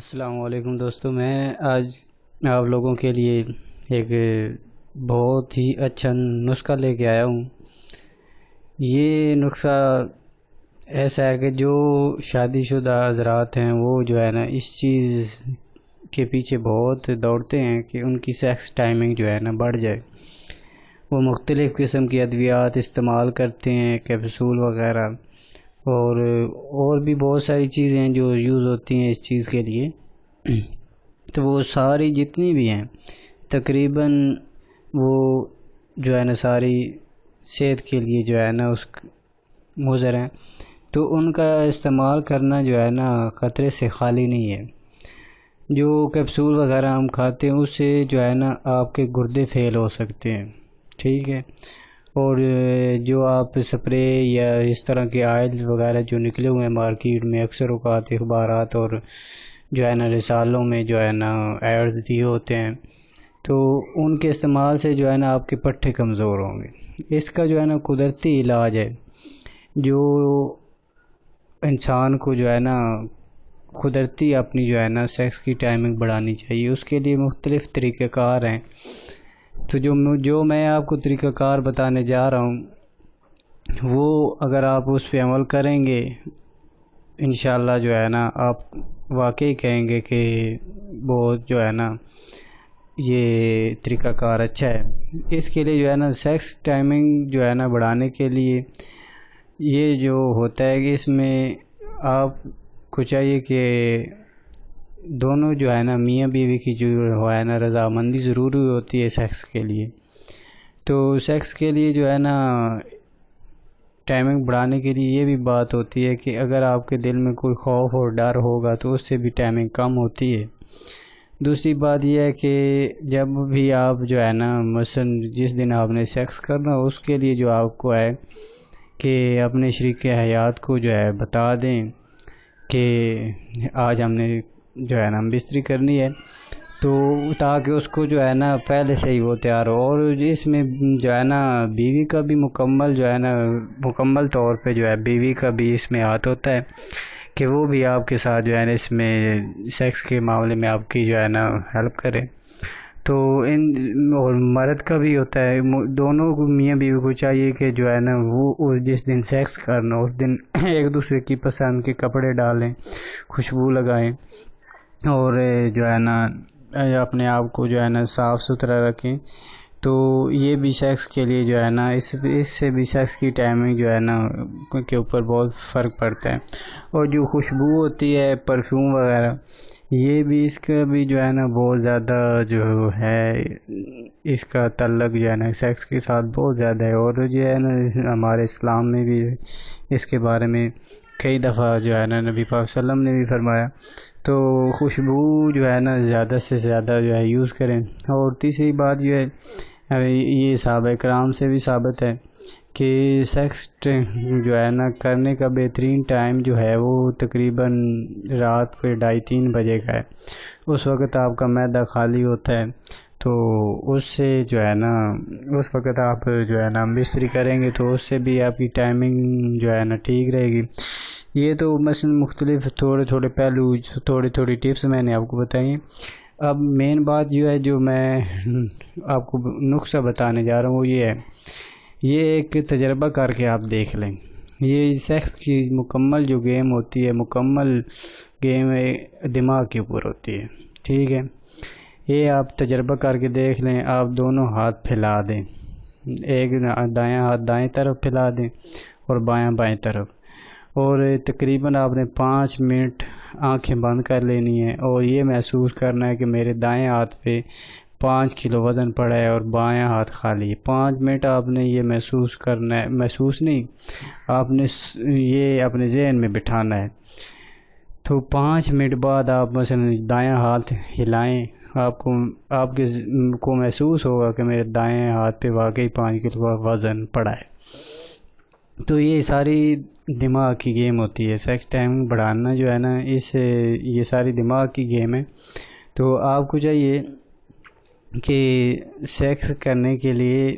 السلام علیکم دوستو، میں آج آپ لوگوں کے لیے ایک بہت ہی اچھا نسخہ لے کے آیا ہوں۔ یہ نسخہ ایسا ہے کہ جو شادی شدہ حضرات ہیں وہ جو ہے نا اس چیز کے پیچھے بہت دوڑتے ہیں کہ ان کی سیکس ٹائمنگ جو ہے نا بڑھ جائے۔ وہ مختلف قسم کی ادویات استعمال کرتے ہیں، کیپسول وغیرہ، اور بھی بہت ساری چیزیں ہیں جو یوز ہوتی ہیں اس چیز کے لیے۔ تو وہ ساری جتنی بھی ہیں تقریباً وہ جو ہے نا ساری صحت کے لیے جو ہے نا اس مضر ہیں، تو ان کا استعمال کرنا جو ہے نا خطرے سے خالی نہیں ہے۔ جو کیپسول وغیرہ ہم کھاتے ہیں اس سے جو ہے نا آپ کے گردے فیل ہو سکتے ہیں، ٹھیک ہے۔ اور جو آپ سپرے یا اس طرح کے آئل وغیرہ جو نکلے ہوئے ہیں مارکیٹ میں، اکثر اوقات اخبارات اور جو ہے نا رسالوں میں جو ہے نا ایڈز دیے ہوتے ہیں، تو ان کے استعمال سے جو ہے نا آپ کے پٹھے کمزور ہوں گے۔ اس کا جو ہے نا قدرتی علاج ہے جو انسان کو جو ہے نا قدرتی اپنی جو ہے نا سیکس کی ٹائمنگ بڑھانی چاہیے۔ اس کے لیے مختلف طریقہ کار ہیں، تو جو میں آپ کو طریقہ کار بتانے جا رہا ہوں وہ اگر آپ اس پہ عمل کریں گے انشاءاللہ جو ہے نا آپ واقعی کہیں گے کہ بہت جو ہے نا یہ طریقہ کار اچھا ہے۔ اس کے لیے جو ہے نا سیکس ٹائمنگ جو ہے نا بڑھانے کے لیے یہ جو ہوتا ہے کہ اس میں آپ کو چاہیے کہ دونوں جو ہے نا میاں بیوی کی جو ہے نا رضامندی ضروری ہوتی ہے سیکس کے لیے۔ تو سیکس کے لیے جو ہے نا ٹائمنگ بڑھانے کے لیے یہ بھی بات ہوتی ہے کہ اگر آپ کے دل میں کوئی خوف اور ڈر ہوگا تو اس سے بھی ٹائمنگ کم ہوتی ہے۔ دوسری بات یہ ہے کہ جب بھی آپ جو ہے نا مثلا جس دن آپ نے سیکس کرنا اس کے لیے جو آپ کو ہے کہ اپنے شریک حیات کو جو ہے بتا دیں کہ آج ہم نے جو ہے نا بستری کرنی ہے، تو تاکہ اس کو جو ہے نا پہلے سے ہی وہ تیار ہو۔ اور اس میں جو ہے نا بیوی کا بھی مکمل جو ہے نا مکمل طور پہ جو ہے بیوی کا بھی اس میں ہاتھ ہوتا ہے کہ وہ بھی آپ کے ساتھ جو ہے نا اس میں سیکس کے معاملے میں آپ کی جو ہے نا ہیلپ کرے۔ تو اور مرد کا بھی ہوتا ہے، دونوں کو میاں بیوی کو چاہیے کہ جو ہے نا وہ جس دن سیکس کرنا اس دن ایک دوسرے کی پسند کے کپڑے ڈالیں، خوشبو لگائیں، اور جو ہے نا اپنے آپ کو جو ہے نا صاف ستھرا رکھیں۔ تو یہ بھی سیکس کے لیے جو ہے نا اس سے بھی سیکس کی ٹائمنگ جو ہے نا کے اوپر بہت فرق پڑتا ہے۔ اور جو خوشبو ہوتی ہے پرفیوم وغیرہ، یہ بھی اس کا بھی جو ہے نا بہت زیادہ جو ہے اس کا تعلق جو ہے نا سیکس کے ساتھ بہت زیادہ ہے۔ اور جو ہے نا ہمارے اسلام میں بھی اس کے بارے میں کئی دفعہ جو ہے نا نبی پاک صلی اللہ علیہ وسلم نے بھی فرمایا۔ تو خوشبو جو ہے نا زیادہ سے زیادہ جو ہے یوز کریں۔ اور تیسری بات جو ہے یہ صحابہ کرام سے بھی ثابت ہے کہ سیکس جو ہے نا کرنے کا بہترین ٹائم جو ہے وہ تقریباً رات کے 2:30-3 بجے کا ہے۔ اس وقت آپ کا معدہ خالی ہوتا ہے، تو اس سے جو ہے نا اس وقت آپ جو ہے نا بستری کریں گے تو اس سے بھی آپ کی ٹائمنگ جو ہے نا ٹھیک رہے گی۔ یہ تو مثلا مختلف تھوڑے پہلو تھوڑی ٹپس میں نے آپ کو بتائی۔ اب مین بات جو ہے جو میں آپ کو نسخہ بتانے جا رہا ہوں وہ یہ ہے، یہ ایک تجربہ کر کے آپ دیکھ لیں۔ یہ سیکس کی مکمل جو گیم ہوتی ہے، مکمل گیم دماغ کے اوپر ہوتی ہے، ٹھیک ہے۔ یہ آپ تجربہ کر کے دیکھ لیں، آپ دونوں ہاتھ پھیلا دیں، ایک دایاں ہاتھ دائیں طرف پھیلا دیں اور بایاں بائیں طرف، اور تقریباً آپ نے 5 منٹ آنکھیں بند کر لینی ہے اور یہ محسوس کرنا ہے کہ میرے دائیں ہاتھ پہ 5 کلو وزن پڑا ہے اور بایاں ہاتھ خالی ہے۔ 5 منٹ آپ نے یہ محسوس کرنا ہے، محسوس نہیں، آپ نے یہ اپنے ذہن میں بٹھانا ہے۔ تو 5 منٹ بعد آپ مثلا دایاں ہاتھ ہلائیں، آپ کو محسوس ہوگا کہ میرے دائیں ہاتھ پہ واقعی 5 کلو وزن پڑا ہے۔ تو یہ ساری دماغ کی گیم ہوتی ہے، سیکس ٹائم بڑھانا جو ہے نا یہ ساری دماغ کی گیم ہے۔ تو آپ کو چاہیے کہ سیکس کرنے کے لیے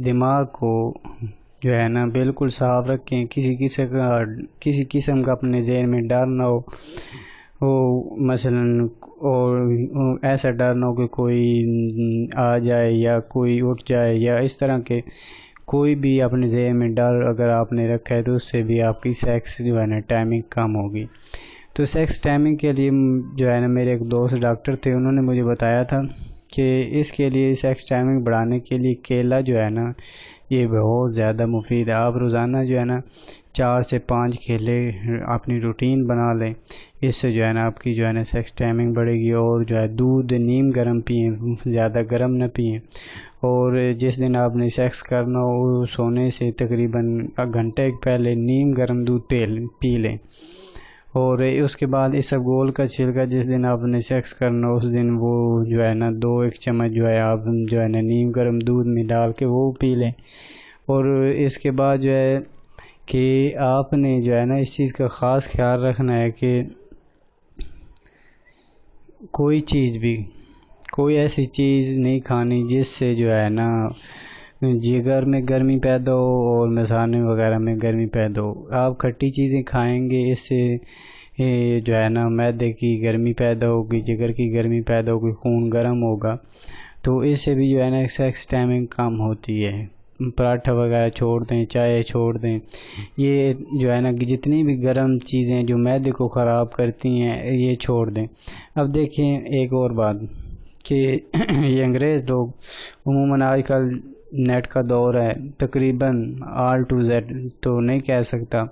دماغ کو جو ہے نا بالکل صاف رکھیں، کسی قسم کا اپنے ذہن میں ڈر نہ ہو، وہ مثلاً اور ایسا ڈر نہ ہو کہ کوئی آ جائے یا کوئی اٹھ جائے، یا اس طرح کے کوئی بھی اپنے ذہن میں ڈر اگر آپ نے رکھا ہے تو اس سے بھی آپ کی سیکس جو ہے نا ٹائمنگ کم ہوگی۔ تو سیکس ٹائمنگ کے لیے جو ہے نا میرے ایک دوست ڈاکٹر تھے، انہوں نے مجھے بتایا تھا کہ اس کے لیے سیکس ٹائمنگ بڑھانے کے لیے کیلا جو ہے نا یہ بہت زیادہ مفید ہے۔ آپ روزانہ جو ہے نا 4 سے 5 کیلے اپنی روٹین بنا لیں، اس سے جو ہے نا آپ کی جو ہے نا سیکس ٹائمنگ بڑھے گی۔ اور جو ہے دودھ نیم گرم پئیں، زیادہ گرم نہ پئیں، اور جس دن آپ نے سیکس کرنا ہو سونے سے تقریباً گھنٹے پہلے نیم گرم دودھ پی لیں۔ اور اس کے بعد اسبگول کا چھلکا جس دن آپ نے سیکس کرنا اس دن وہ جو ہے نا 2-1 چمچ جو ہے آپ جو ہے نا نیم گرم دودھ میں ڈال کے وہ پی لیں۔ اور اس کے بعد جو ہے کہ آپ نے جو ہے نا اس چیز کا خاص خیال رکھنا ہے کہ کوئی ایسی چیز نہیں کھانی جس سے جو ہے نا جگر میں گرمی پیدا ہو اور مثانے وغیرہ میں گرمی پیدا ہو۔ آپ کھٹی چیزیں کھائیں گے، اس سے جو ہے نا معدے کی گرمی پیدا ہوگی، جگر کی گرمی پیدا ہوگی، خون گرم ہوگا، تو اس سے بھی جو ہے نا سیکس ٹائمنگ کم ہوتی ہے۔ پراٹھا وغیرہ چھوڑ دیں، چائے چھوڑ دیں، یہ جو ہے نا جتنی بھی گرم چیزیں جو معدے کو خراب کرتی ہیں یہ چھوڑ دیں۔ اب دیکھیں ایک اور بات کہ یہ انگریز لوگ عموماً آج کل نیٹ کا دور ہے، تقریباً آل ٹو زیڈ تو نہیں کہہ سکتا،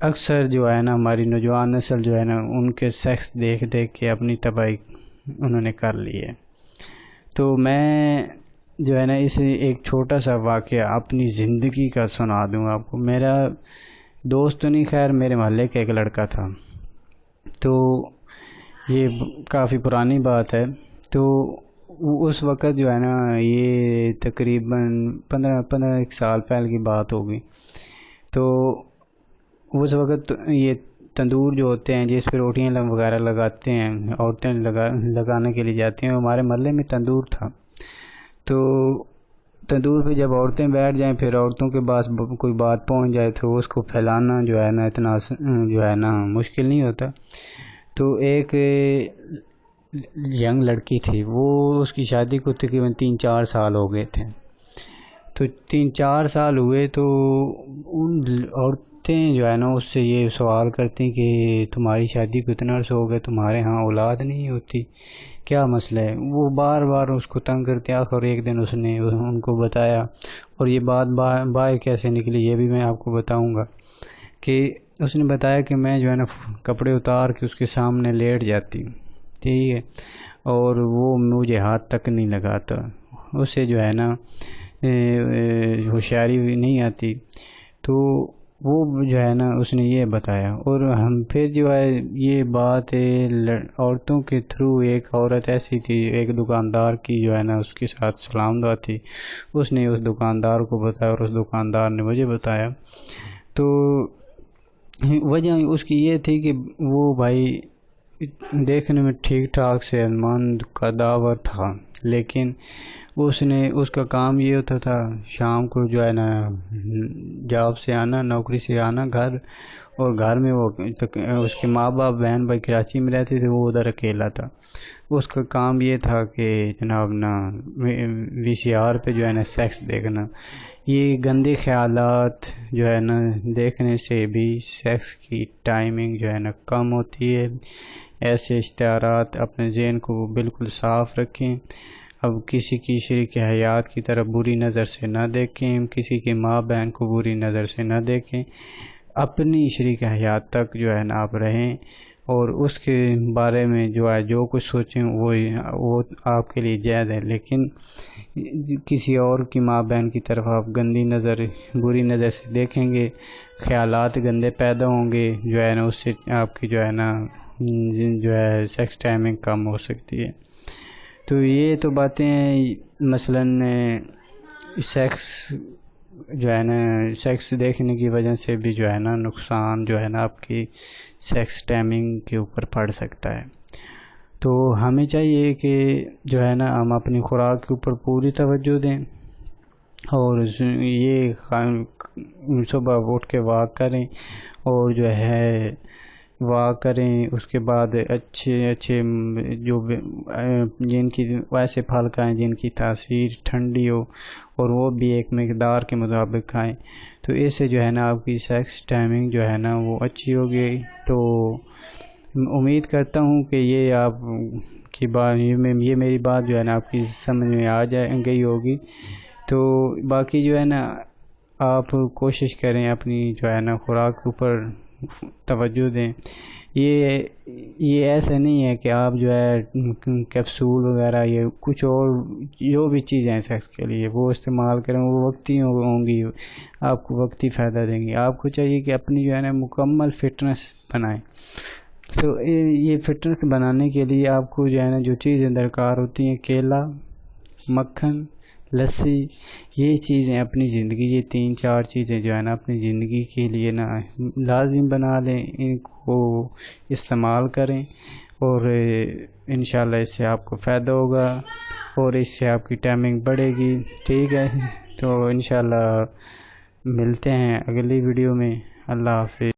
اکثر جو ہے نا ہماری نوجوان نسل جو ہے نا ان کے سیکس دیکھ کے اپنی تباہی انہوں نے کر لی ہے۔ تو میں جو ہے نا اس ایک چھوٹا سا واقعہ اپنی زندگی کا سنا دوں آپ کو۔ میرا دوست تو نہیں، خیر میرے محلے کا ایک لڑکا تھا، تو یہ کافی پرانی بات ہے۔ تو اس وقت جو ہے نا یہ تقریباً 15 سال پہلے کی بات ہوگی۔ تو اس وقت یہ تندور جو ہوتے ہیں جس پہ روٹیاں وغیرہ لگاتے ہیں، عورتیں لگانے کے لیے جاتی ہیں، ہمارے محلے میں تندور تھا۔ تو تندور پہ جب عورتیں بیٹھ جائیں، پھر عورتوں کے پاس کوئی بات پہنچ جائے تو اس کو پھیلانا جو ہے نا اتنا جو ہے نا مشکل نہیں ہوتا۔ تو ایک ینگ لڑکی تھی، وہ اس کی شادی کو تقریباً 3-4 سال ہو گئے تھے۔ تو 3-4 سال ہوئے تو ان عورتیں جو ہے نا اس سے یہ سوال کرتی کہ تمہاری شادی کو اتنا عرصہ ہو گیا، تمہارے ہاں اولاد نہیں ہوتی، کیا مسئلہ ہے؟ وہ بار بار اس کو تنگ کرتے، آخر ایک دن اس نے ان کو بتایا، اور یہ بات باہر کیسے نکلی یہ بھی میں آپ کو بتاؤں گا، کہ اس نے بتایا کہ میں جو ہے نا کپڑے اتار کے اس کے سامنے لیٹ جاتی، ٹھیک ہے، اور وہ مجھے ہاتھ تک نہیں لگاتا، اسے جو ہے نا ہوشیاری بھی نہیں آتی۔ تو وہ جو ہے نا اس نے یہ بتایا، اور ہم پھر جو ہے یہ بات عورتوں کے تھرو ایک عورت ایسی تھی، ایک دکاندار کی جو ہے نا اس کے ساتھ سلام دعا تھی، اس نے اس دکاندار کو بتایا اور اس دکاندار نے مجھے بتایا۔ تو وجہ اس کی یہ تھی کہ وہ بھائی دیکھنے میں ٹھیک ٹھاک صحت مند قداور تھا، لیکن اس کا کام یہ ہوتا تھا شام کو جو ہے نا جاب سے آنا، نوکری سے آنا گھر، اور گھر میں وہ اس کے ماں باپ بہن بھائی کراچی میں رہتے تھے، وہ ادھر اکیلا تھا۔ اس کا کام یہ تھا کہ جناب نا VCR پہ جو ہے نا سیکس دیکھنا۔ یہ گندے خیالات جو ہے نا دیکھنے سے بھی سیکس کی ٹائمنگ جو ہے نا کم ہوتی ہے۔ ایسے اشتہارات اپنے ذہن کو بالکل صاف رکھیں، اب کسی کی شریک حیات کی طرف بری نظر سے نہ دیکھیں، کسی کی ماں بہن کو بری نظر سے نہ دیکھیں، اپنی شریک حیات تک جو ہے نا آپ رہیں، اور اس کے بارے میں جو کچھ سوچیں وہ آپ کے لیے جائز ہے، لیکن کسی اور کی ماں بہن کی طرف آپ بری نظر سے دیکھیں گے، خیالات گندے پیدا ہوں گے، جو ہے نا اس سے آپ کی جو ہے نا سیکس ٹائمنگ کم ہو سکتی ہے۔ تو یہ تو باتیں ہیں، مثلاً سیکس جو ہے نا سیکس دیکھنے کی وجہ سے بھی جو ہے نا نقصان جو ہے نا آپ کی سیکس ٹائمنگ کے اوپر پڑ سکتا ہے۔ تو ہمیں چاہیے کہ جو ہے نا ہم اپنی خوراک کے اوپر پوری توجہ دیں، اور یہ صبح اٹھ کے واک کریں، اور جو ہے واک کریں، اس کے بعد اچھے جو جن کی ویسے پھل کھائیں جن کی تاثیر ٹھنڈی ہو، اور وہ بھی ایک مقدار کے مطابق کھائیں، تو اس سے جو ہے نا آپ کی سیکس ٹائمنگ جو ہے نا وہ اچھی ہوگی۔ تو امید کرتا ہوں کہ یہ آپ کی بات، یہ میری بات جو ہے نا آپ کی سمجھ میں آ گئی ہوگی۔ تو باقی جو ہے نا آپ کوشش کریں اپنی جو ہے نا خوراک کے اوپر توجہ دیں۔ یہ ایسا نہیں ہے کہ آپ جو ہے کیپسول وغیرہ یا کچھ اور جو بھی چیزیں ہیں سیکس کے لیے وہ استعمال کریں، وہ وقتی ہوں گی، آپ کو وقتی فائدہ دیں گی۔ آپ کو چاہیے کہ اپنی جو ہے نا مکمل فٹنس بنائیں۔ تو یہ فٹنس بنانے کے لیے آپ کو جو ہے نا جو چیزیں درکار ہوتی ہیں، کیلا، مکھن، لسی، یہ چیزیں اپنی زندگی، یہ 3-4 چیزیں جو ہے نا اپنی زندگی کے لیے نا لازم بنا لیں، ان کو استعمال کریں، اور انشاءاللہ اس سے آپ کو فائدہ ہوگا اور اس سے آپ کی ٹائمنگ بڑھے گی۔ ٹھیک ہے، تو انشاءاللہ ملتے ہیں اگلی ویڈیو میں۔ اللہ حافظ۔